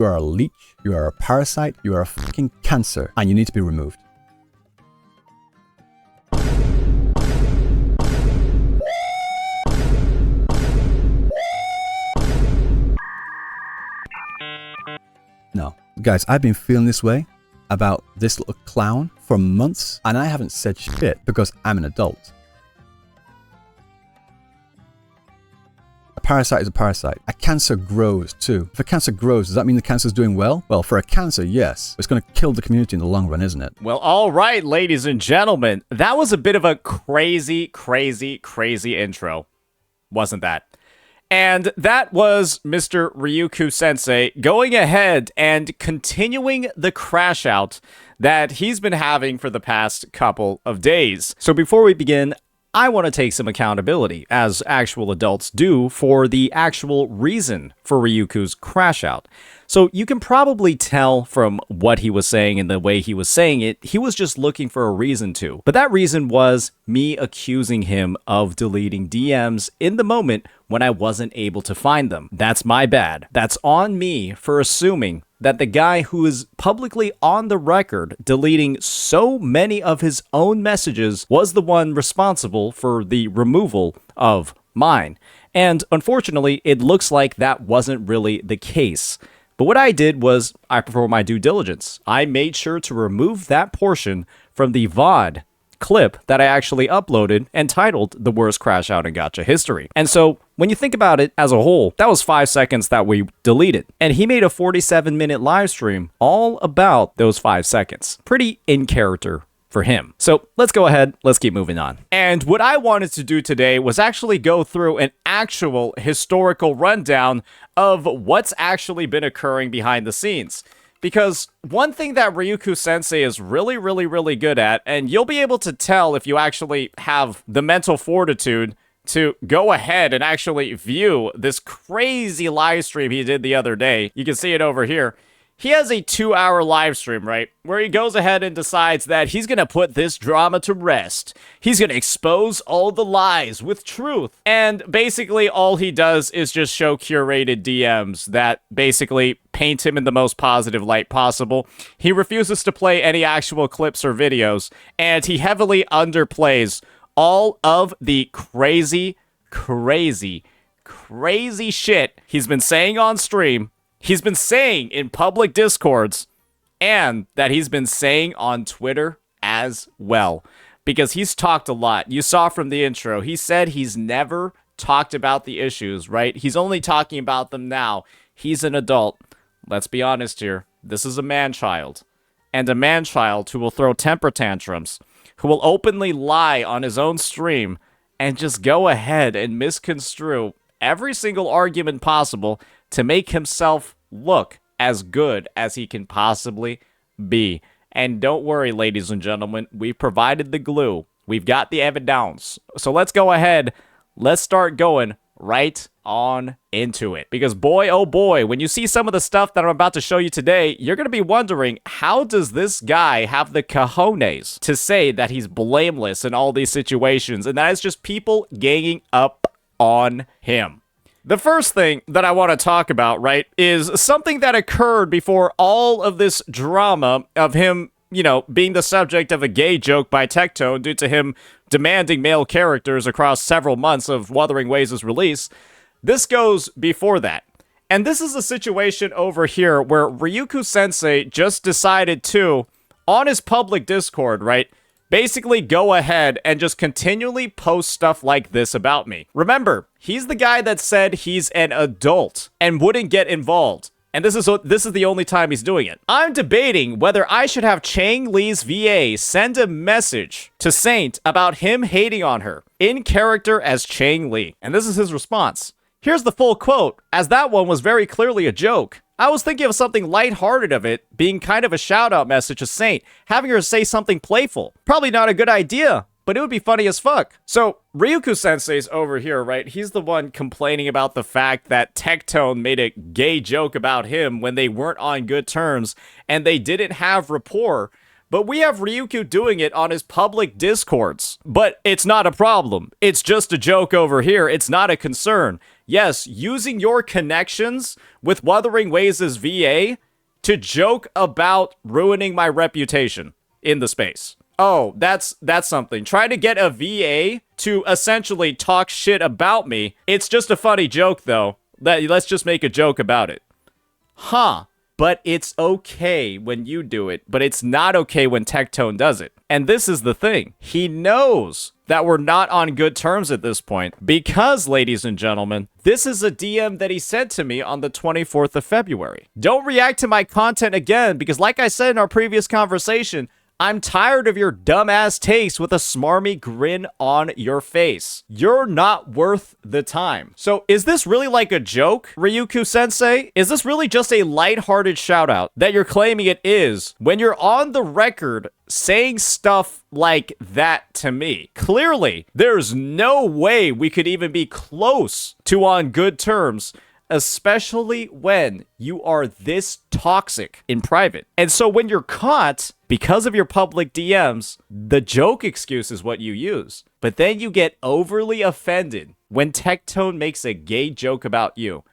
You are a leech, you are a parasite, you are a fucking cancer, and you need to be removed. No. Guys, I've been feeling this way about this little clown for months, and I haven't said shit because I'm an adult. A parasite is a parasite. A cancer grows too. If a cancer grows, does that mean the cancer's doing well? Well, for a cancer, yes. It's going to kill the community in the long run, isn't it? Well, all right, ladies and gentlemen. That was a bit of a crazy intro, wasn't that? And that was Mr. Ryuuku Sensei going ahead and continuing the crash out that he's been having for the past couple of days. So before we begin, I want to take some accountability, as actual adults do, for the actual reason for Ryuku's crash out. So you can probably tell from what he was saying and the way he was saying it, he was just looking for a reason to. But that reason was me accusing him of deleting DMs in the moment when I wasn't able to find them. That's my bad. That's on me for assuming that the guy who is publicly on the record deleting so many of his own messages was the one responsible for the removal of mine. And unfortunately, it looks like that wasn't really the case. But what I did was I performed my due diligence. I made sure to remove that portion from the VOD clip that I actually uploaded entitled The Worst Crash Out in Gacha History. And so when you think about it as a whole, that was 5 seconds that we deleted. And he made a 47-minute live stream all about those 5 seconds. Pretty in character for him. So let's go ahead, let's keep moving on. And what I wanted to do today was actually go through an actual historical rundown of what's actually been occurring behind the scenes. Because one thing that Ryuuku Sensei is really good at, and you'll be able to tell if you actually have the mental fortitude to go ahead and actually view this crazy live stream he did the other day. You can see it over here. He has a 2-hour live stream, right? Where he goes ahead and decides that he's going to put this drama to rest. He's going to expose all the lies with truth. And basically all he does is just show curated DMs that basically paint him in the most positive light possible. He refuses to play any actual clips or videos. And he heavily underplays all of the crazy shit he's been saying on stream, he's been saying in public discords, and that he's been saying on Twitter as well. Because he's talked a lot. You saw from the intro, he said he's never talked about the issues, right? He's only talking about them now. He's an adult. Let's be honest here. This is a man-child. And a man-child who will throw temper tantrums, who will openly lie on his own stream, and just go ahead and misconstrue every single argument possible to make himself look as good as he can possibly be. And don't worry, ladies and gentlemen, we've provided the glue. We've got the evidence. So let's go ahead. Let's start going right on into it. Because boy, oh boy, when you see some of the stuff that I'm about to show you today, you're going to be wondering, how does this guy have the cojones to say that he's blameless in all these situations? And that is just people ganging up on him. The first thing that I want to talk about, right, is something that occurred before all of this drama of him, you know, being the subject of a gay joke by Tectone due to him demanding male characters across several months of Wuthering Waves' release. This goes before that. And this is a situation over here where Ryuuku Sensei just decided to, on his public Discord, right, basically go ahead and just continually post stuff like this about me. Remember, he's the guy that said he's an adult and wouldn't get involved. And this is the only time he's doing it. I'm debating whether I should have Chang Li's VA send a message to Saint about him hating on her, in character as Chang Li. And this is his response. Here's the full quote, as that one was very clearly a joke. I was thinking of something lighthearted of it, being kind of a shout-out message to Saint, having her say something playful. Probably not a good idea, but it would be funny as fuck. So, Ryuuku Sensei's over here, right? He's the one complaining about the fact that Tectone made a gay joke about him when they weren't on good terms, and they didn't have rapport. But we have Ryuuku doing it on his public Discords. But it's not a problem. It's just a joke over here. It's not a concern. Yes, using your connections with Wuthering Waves' VA to joke about ruining my reputation in the space. Oh, that's something. Try to get a VA to essentially talk shit about me. It's just a funny joke, though. Let's just make a joke about it. Huh. But it's okay when you do it, but it's not okay when Tectone does it. And this is the thing. He knows that we're not on good terms at this point because, ladies and gentlemen, this is a DM that he sent to me on the 24th of February. Don't react to my content again because, like I said in our previous conversation, I'm tired of your dumbass takes with a smarmy grin on your face. You're not worth the time. So is this really like a joke, Ryuuku Sensei? Is this really just a lighthearted shout out that you're claiming it is when you're on the record saying stuff like that to me? Clearly, there's no way we could even be close to on good terms, especially when you are this toxic in private. And so when you're caught, because of your public DMs, the joke excuse is what you use. But then you get overly offended when Tectone makes a gay joke about you.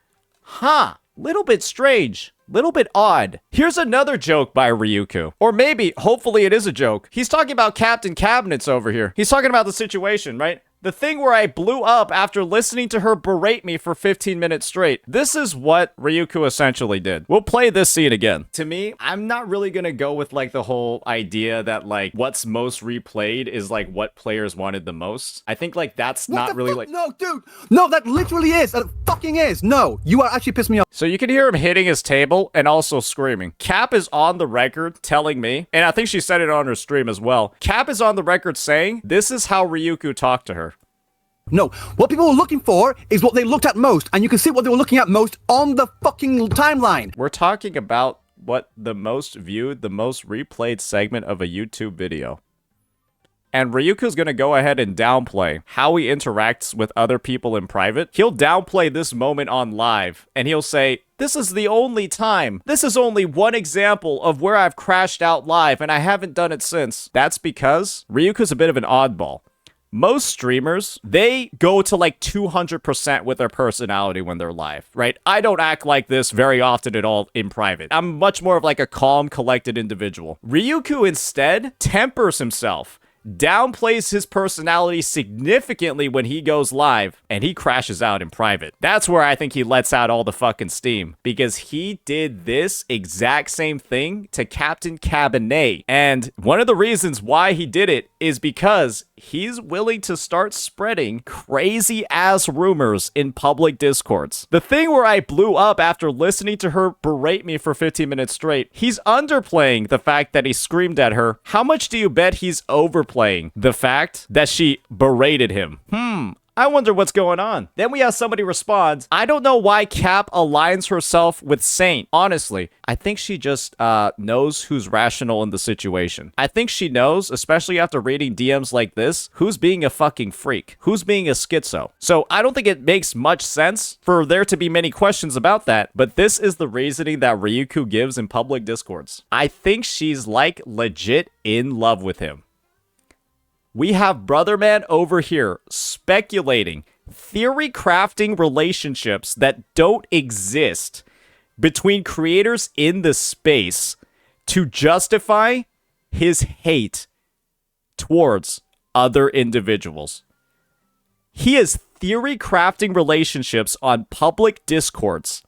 Huh, little bit strange. Little bit odd. Here's another joke by Ryuuku. Or maybe, hopefully it is a joke. He's talking about Captain Cabinets over here. He's talking about the situation, right? The thing where I blew up after listening to her berate me for 15 minutes straight. This is what Ryuuku essentially did. We'll play this scene again. To me, I'm not really gonna go with like the whole idea that like what's most replayed is like what players wanted the most. I think like that's not really like... No, dude. No, that literally is. That fucking is. No, you are actually pissing me off. So you can hear him hitting his table and also screaming. Cap is on the record telling me, and I think she said it on her stream as well. Cap is on the record saying, this is how Ryuuku talked to her. No, what people were looking for is what they looked at most, and you can see what they were looking at most on the fucking timeline. We're talking about what the most viewed, the most replayed segment of a YouTube video. And Ryuuku's gonna go ahead and downplay how he interacts with other people in private. He'll downplay this moment on live, and he'll say, this is the only time. This is only one example of where I've crashed out live, and I haven't done it since. That's because Ryuuku's a bit of an oddball. Most streamers, they go to like 200% with their personality when they're live, right? I don't act like this very often at all in private. I'm much more of like a calm, collected individual. Ryuuku instead tempers himself, downplays his personality significantly when he goes live, and he crashes out in private. That's where I think he lets out all the fucking steam, because he did this exact same thing to Captain Cabinet. And one of the reasons why he did it is because he's willing to start spreading crazy ass rumors in public discords. The thing where I blew up after listening to her berate me for 15 minutes straight, he's underplaying the fact that he screamed at her. How much do you bet he's overplaying the fact that she berated him? I wonder what's going on. Then we have somebody respond, I don't know why Cap aligns herself with Saint. Honestly, I think she just knows who's rational in the situation. I think she knows, especially after reading DMs like this, who's being a fucking freak, who's being a schizo. So I don't think it makes much sense for there to be many questions about that, but this is the reasoning that Ryuuku gives in public discords. I think she's like legit in love with him. We have Brother Man over here speculating, theory crafting relationships that don't exist between creators in the space to justify his hate towards other individuals. He is theory crafting relationships on public discords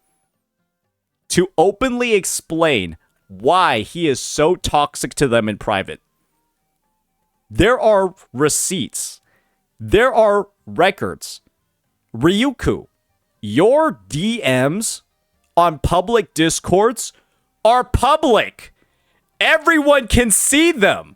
to openly explain why he is so toxic to them in private. There are receipts. There are records. Ryuuku, your DMs on public discords are public. Everyone can see them.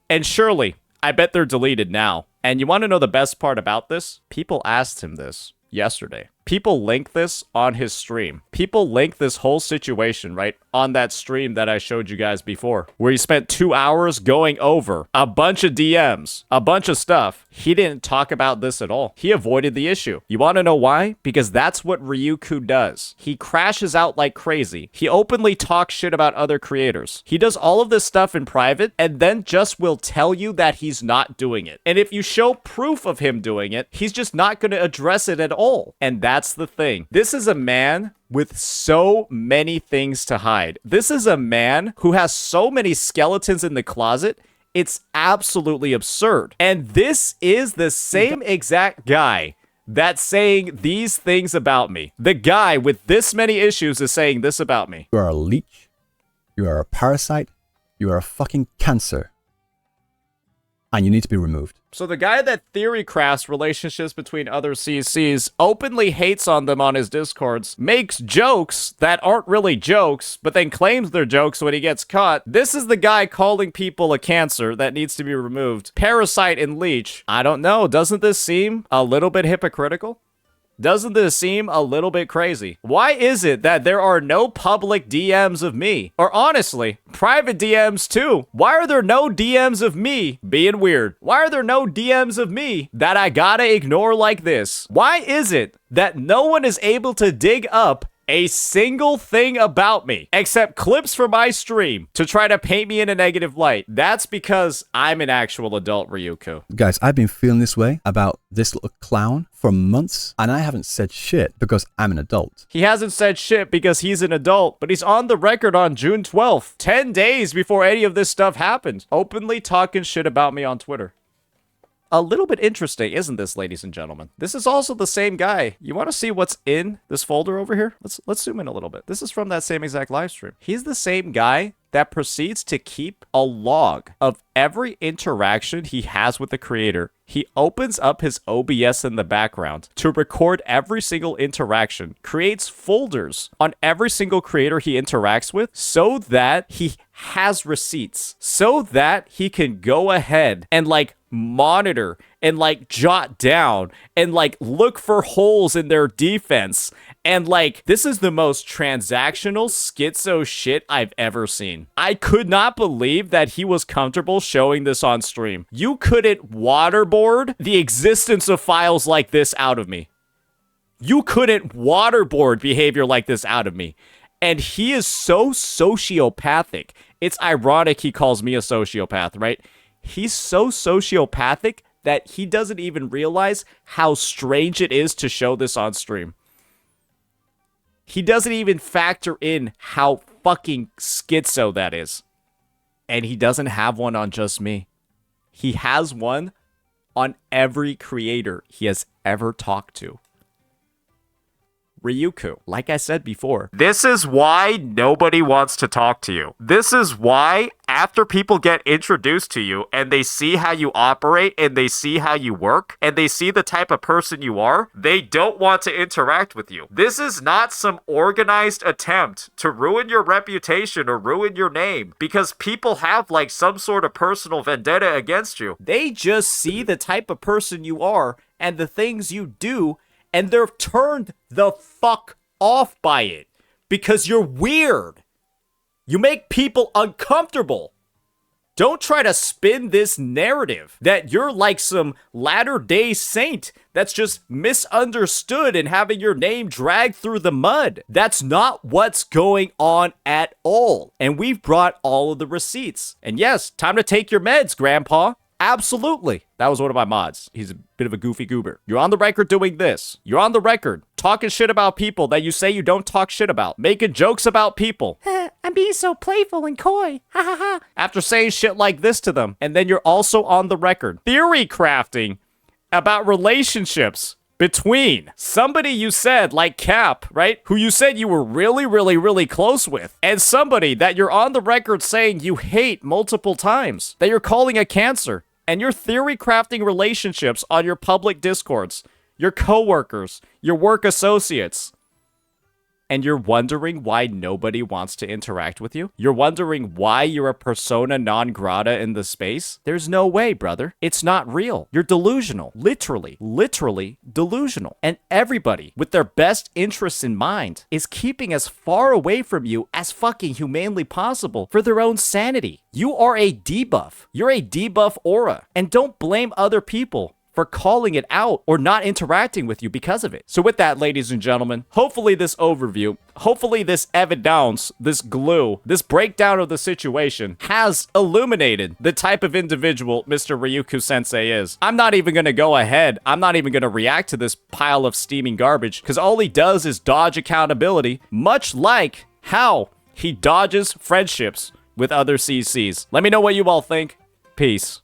And surely, I bet they're deleted now. And you want to know the best part about this? People asked him this yesterday. People link this on his stream. People link this whole situation, right, on that stream that I showed you guys before, where he spent 2 hours going over a bunch of DMs, a bunch of stuff. He didn't talk about this at all. He avoided the issue. You want to know why? Because that's what Ryuuku does. He crashes out like crazy. He openly talks shit about other creators. He does all of this stuff in private and then just will tell you that he's not doing it. And if you show proof of him doing it, he's just not going to address it at all. And that's the thing. This is a man with so many things to hide. This is a man who has so many skeletons in the closet. It's absolutely absurd. And this is the same exact guy that's saying these things about me. The guy with this many issues is saying this about me. You are a leech. You are a parasite. You are a fucking cancer. And you need to be removed. So the guy that theory crafts relationships between other CCs, openly hates on them on his Discords, makes jokes that aren't really jokes, but then claims they're jokes when he gets caught. This is the guy calling people a cancer that needs to be removed. Parasite and leech. I don't know. Doesn't this seem a little bit hypocritical? Doesn't this seem a little bit crazy? Why is it that there are no public DMs of me? Or honestly, private DMs too? Why are there no DMs of me being weird? Why are there no DMs of me that I gotta ignore like this? Why is it that no one is able to dig up a single thing about me except clips from my stream to try to paint me in a negative light? That's because I'm an actual adult, Ryuuku. Guys, I've been feeling this way about this little clown for months, and I haven't said shit because I'm an adult. He hasn't said shit because he's an adult, but he's on the record on June 12th, 10 days before any of this stuff happened, openly talking shit about me on Twitter. A little bit interesting, isn't this, ladies and gentlemen? This is also the same guy. You want to see what's in this folder over here? Let's zoom in a little bit. This is from that same exact live stream. He's the same guy that proceeds to keep a log of every interaction he has with the creator. He opens up his OBS in the background to record every single interaction, creates folders on every single creator he interacts with so that he has receipts, so that he can go ahead and like monitor and like jot down and like look for holes in their defense. And like, this is the most transactional schizo shit I've ever seen. I could not believe that he was comfortable showing this on stream. You couldn't waterboard the existence of files like this out of me. You couldn't waterboard behavior like this out of me. And he is so sociopathic. It's ironic he calls me a sociopath, right? He's so sociopathic that he doesn't even realize how strange it is to show this on stream. He doesn't even factor in how fucking schizo that is. And he doesn't have one on just me. He has one on every creator he has ever talked to. Ryuuku, like I said before, this is why nobody wants to talk to you. This is why after people get introduced to you and they see how you operate and they see how you work and they see the type of person you are, they don't want to interact with you. This is not some organized attempt to ruin your reputation or ruin your name because people have like some sort of personal vendetta against you. They just see the type of person you are and the things you do, and they're turned the fuck off by it because you're weird. You make people uncomfortable. Don't try to spin this narrative that you're like some Latter-day Saint that's just misunderstood and having your name dragged through the mud. That's not what's going on at all. And we've brought all of the receipts. And yes, time to take your meds, Grandpa. Absolutely. That was one of my mods. He's a bit of a goofy goober. You're on the record doing this. You're on the record talking shit about people that you say you don't talk shit about. Making jokes about people. I'm being so playful and coy. Ha ha ha. After saying shit like this to them. And then you're also on the record theory crafting about relationships between somebody you said, like Cap, right? Who you said you were really, really, really close with. And somebody that you're on the record saying you hate multiple times. That you're calling a cancer. And you're theory crafting relationships on your public discords. Your coworkers. Your work associates. and you're wondering why nobody wants to interact with you? You're wondering why you're a persona non grata in the space? There's no way, brother. It's not real. You're delusional. Literally delusional. And everybody with their best interests in mind is keeping as far away from you as fucking humanly possible for their own sanity. You are a debuff. You're a debuff aura. And don't blame other people for calling it out or not interacting with you because of it. So with that, ladies and gentlemen, hopefully this overview, hopefully this evidence, this glue, this breakdown of the situation has illuminated the type of individual Mr. Ryuuku Sensei is. I'm not even gonna go ahead, I'm not even gonna react to this pile of steaming garbage, because all he does is dodge accountability, much like how he dodges friendships with other CCs. Let me know what you all think. Peace.